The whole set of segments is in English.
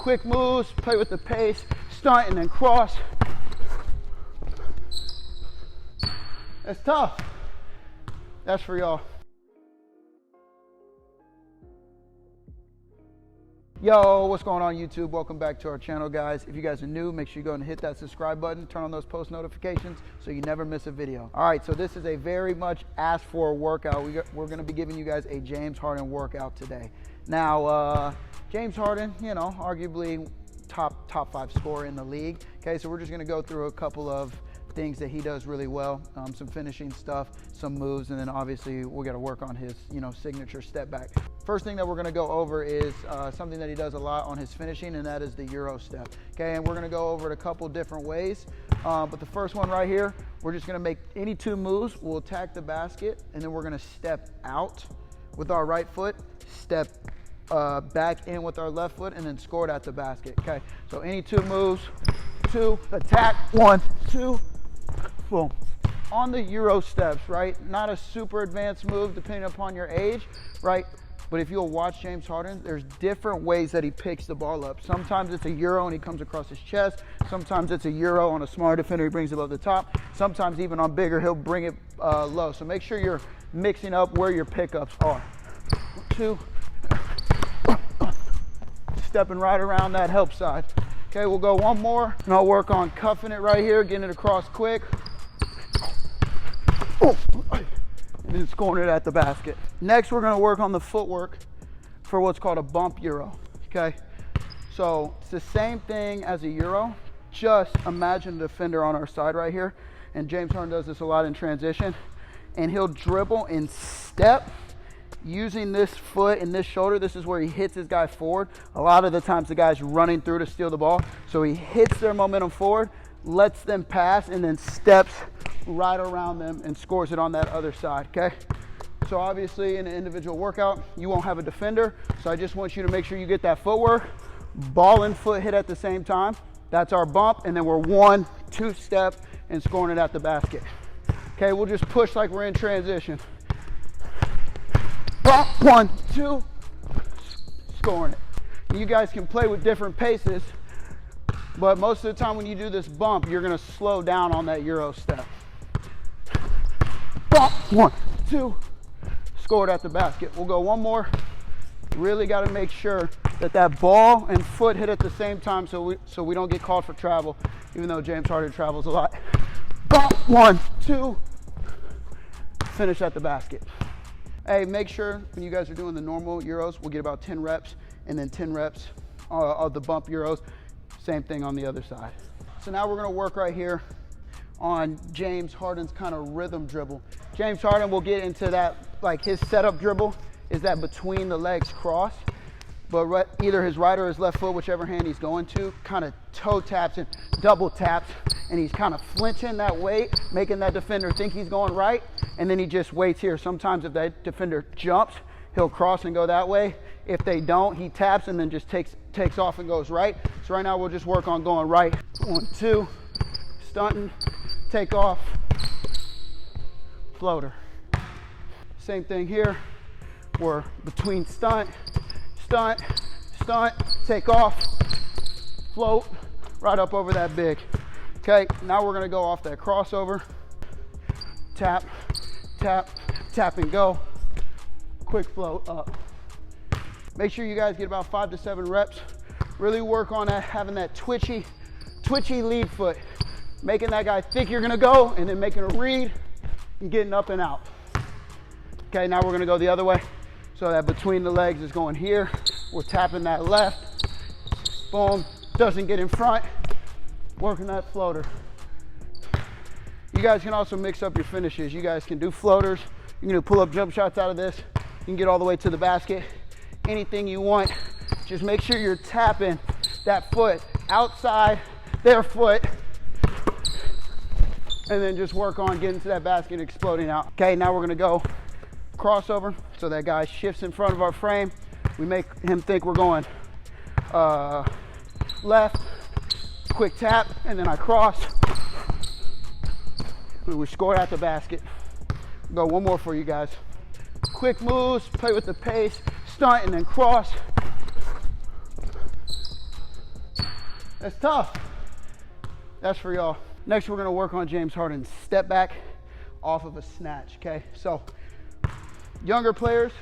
quick moves, play with the pace, stunt and then cross. It's tough. That's for y'all. Yo, what's going on YouTube? Welcome back to our channel, guys. If you guys are new, make sure you go and hit that subscribe button, turn on those post notifications so you never miss a video. All right, so this is a very much asked for workout. We're gonna be giving you guys a James Harden workout today. Now, James Harden, you know, arguably top 5 scorer in the league. Okay, so we're just gonna go through a couple of things that he does really well, some finishing stuff, some moves, and then obviously we got to work on his, you know, signature step back. First thing that we're going to go over is something that he does a lot on his finishing, and that is the Euro step. Okay, and we're going to go over it a couple different ways, but the first one right here, we're just going to make any 2 moves. We'll attack the basket, and then we're going to step out with our right foot, step back in with our left foot, and then score it at the basket. Okay, so any 2 moves, 2, attack, 1, 2, boom. On the Euro steps, right? Not a super advanced move depending upon your age, right? But if you'll watch James Harden, there's different ways that he picks the ball up. Sometimes it's a Euro and he comes across his chest. Sometimes it's a Euro on a smaller defender, he brings it above the top. Sometimes even on bigger, he'll bring it low. So make sure you're mixing up where your pickups are. 2, stepping right around that help side. Okay, we'll go one more, and I'll work on cuffing it right here, getting it across quick. And then scoring it at the basket. Next, we're gonna work on the footwork for what's called a bump Euro, okay? So it's the same thing as a Euro, just imagine a defender on our side right here, and James Harden does this a lot in transition, and he'll dribble and step using this foot and this shoulder. This is where he hits his guy forward. A lot of the times the guy's running through to steal the ball, so he hits their momentum forward, lets them pass, and then steps right around them and scores it on that other side, okay? So obviously in an individual workout, you won't have a defender, so I just want you to make sure you get that footwork, ball and foot hit at the same time. That's our bump, and then we're 1, 2 step and scoring it at the basket. Okay, we'll just push like we're in transition. Bump, 1, 2, scoring it. You guys can play with different paces, but most of the time when you do this bump, you're gonna slow down on that Euro step. Bump, 1, 2, score it at the basket. We'll go one more. Really gotta make sure that that ball and foot hit at the same time so we don't get called for travel, even though James Harden travels a lot. Bump, 1, 2, finish at the basket. Hey, make sure when you guys are doing the normal Euros, we'll get about 10 reps and then 10 reps of the bump Euros. Same thing on the other side. So now we're gonna work right here on James Harden's kind of rhythm dribble. James Harden will get into that, like his setup dribble is that between the legs cross, but either his right or his left foot, whichever hand he's going to, kind of toe taps and double taps, and he's kind of flinching that weight, making that defender think he's going right, and then he just waits here. Sometimes if that defender jumps, he'll cross and go that way. If they don't, he taps and then just takes off and goes right. So right now we'll just work on going right. 1, 2, stunting, take off, floater. Same thing here. We're between stunt, stunt, stunt, take off, float, right up over that big. Okay, now we're gonna go off that crossover. Tap, tap, tap and go. Quick float up. Make sure you guys get about 5 to 7 reps. Really work on that, having that twitchy lead foot. Making that guy think you're gonna go and then making a read and getting up and out. Okay, now we're gonna go the other way. So that between the legs is going here. We're tapping that left. Boom, doesn't get in front. Working that floater. You guys can also mix up your finishes. You guys can do floaters. You can do pull-up jump shots out of this. You can get all the way to the basket. Anything you want. Just make sure you're tapping that foot outside their foot, and then just work on getting to that basket and exploding out. Okay, now we're gonna go crossover. So that guy shifts in front of our frame. We make him think we're going left, quick tap, and then I cross. We score at the basket. Go one more for you guys. Quick moves, play with the pace, stunt, and then cross. That's tough. That's for y'all. Next, we're gonna work on James Harden's step back off of a snatch, okay? So younger players,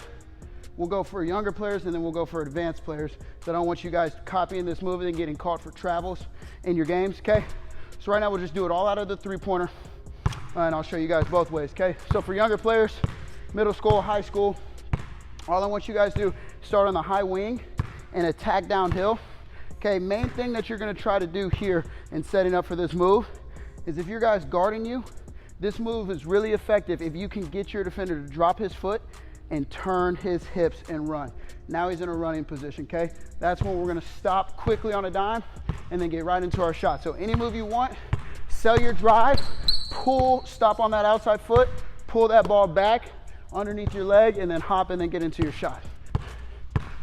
we'll go for younger players, and then we'll go for advanced players. So I don't want you guys copying this move and getting caught for travels in your games, okay? So right now we'll just do it all out of the three-pointer, and I'll show you guys both ways, okay? So for younger players, middle school, high school, all I want you guys to do, start on the high wing and attack downhill. Okay, main thing that you're gonna try to do here in setting up for this move is if your guy's guarding you, this move is really effective if you can get your defender to drop his foot and turn his hips and run. Now he's in a running position, okay? That's when we're gonna stop quickly on a dime and then get right into our shot. So any move you want, sell your drive, pull, stop on that outside foot, pull that ball back underneath your leg, and then hop and then get into your shot.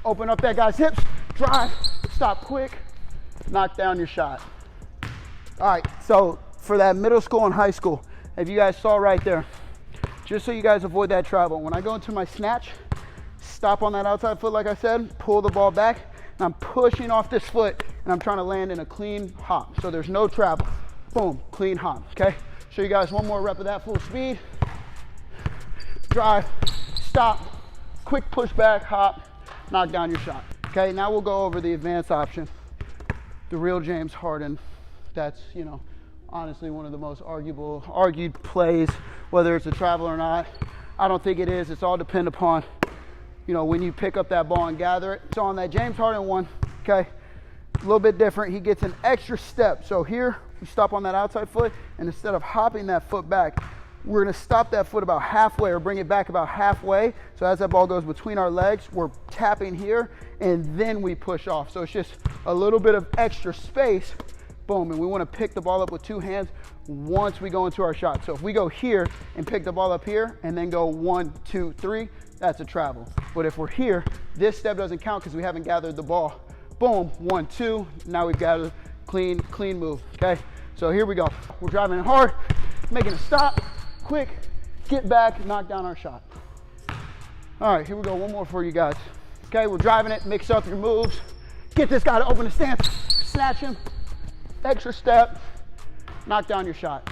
Open up that guy's hips, drive, stop quick, knock down your shot. All right, so for that middle school and high school, if you guys saw right there, just so you guys avoid that travel, when I go into my snatch, stop on that outside foot like I said, pull the ball back, and I'm pushing off this foot, and I'm trying to land in a clean hop. So there's no travel. Boom, clean hop, okay? Show you guys one more rep of that full speed. Drive, stop, quick push back, hop, knock down your shot. Okay, now we'll go over the advanced option, the real James Harden. That's, you know, honestly one of the most argued plays, whether it's a travel or not. I don't think it is. It's all depend upon, you know, when you pick up that ball and gather it. So on that James Harden one, okay, a little bit different. He gets an extra step. So here we stop on that outside foot, and instead of hopping that foot back, we're gonna stop that foot about halfway or bring it back about halfway. So as that ball goes between our legs, we're tapping here and then we push off. So it's just a little bit of extra space, boom. And we wanna pick the ball up with two hands once we go into our shot. So if we go here and pick the ball up here and then go 1, 2, 3, that's a travel. But if we're here, this step doesn't count because we haven't gathered the ball. Boom, 1, 2, now we've got a clean move, okay? So here we go. We're driving it hard, making a stop, quick, get back, knock down our shot. All right, here we go, one more for you guys. Okay, we're driving it, mix up your moves. Get this guy to open the stance, snatch him, extra step, knock down your shot.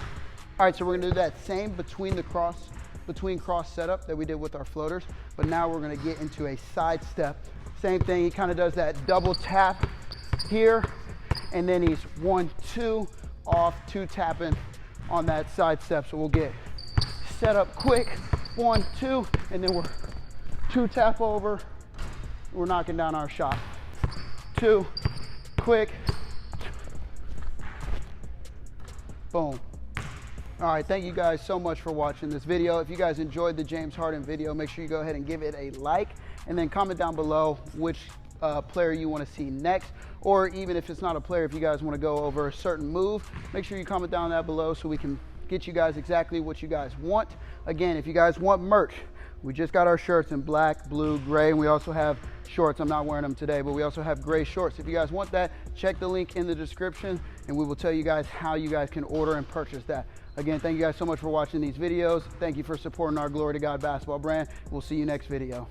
All right, so we're gonna do that same between cross setup that we did with our floaters, but now we're gonna get into a side step. Same thing, he kind of does that double tap here, and then he's 1, 2, off, 2 tapping on that side step. So we'll get set up quick, 1, 2, and then we're 2 tap over, we're knocking down our shot. 2, quick, boom. All right, thank you guys so much for watching this video. If you guys enjoyed the James Harden video, make sure you go ahead and give it a like, and then comment down below which player you want to see next, or even if it's not a player, if you guys want to go over a certain move, make sure you comment down that below so we can get you guys exactly what you guys want. Again, if you guys want merch, we just got our shirts in black, blue, gray, and we also have shorts. I'm not wearing them today, but we also have gray shorts. If you guys want that, check the link in the description, and we will tell you guys how you guys can order and purchase that. Again, thank you guys so much for watching these videos. Thank you for supporting our Glory to God basketball brand. We'll see you next video.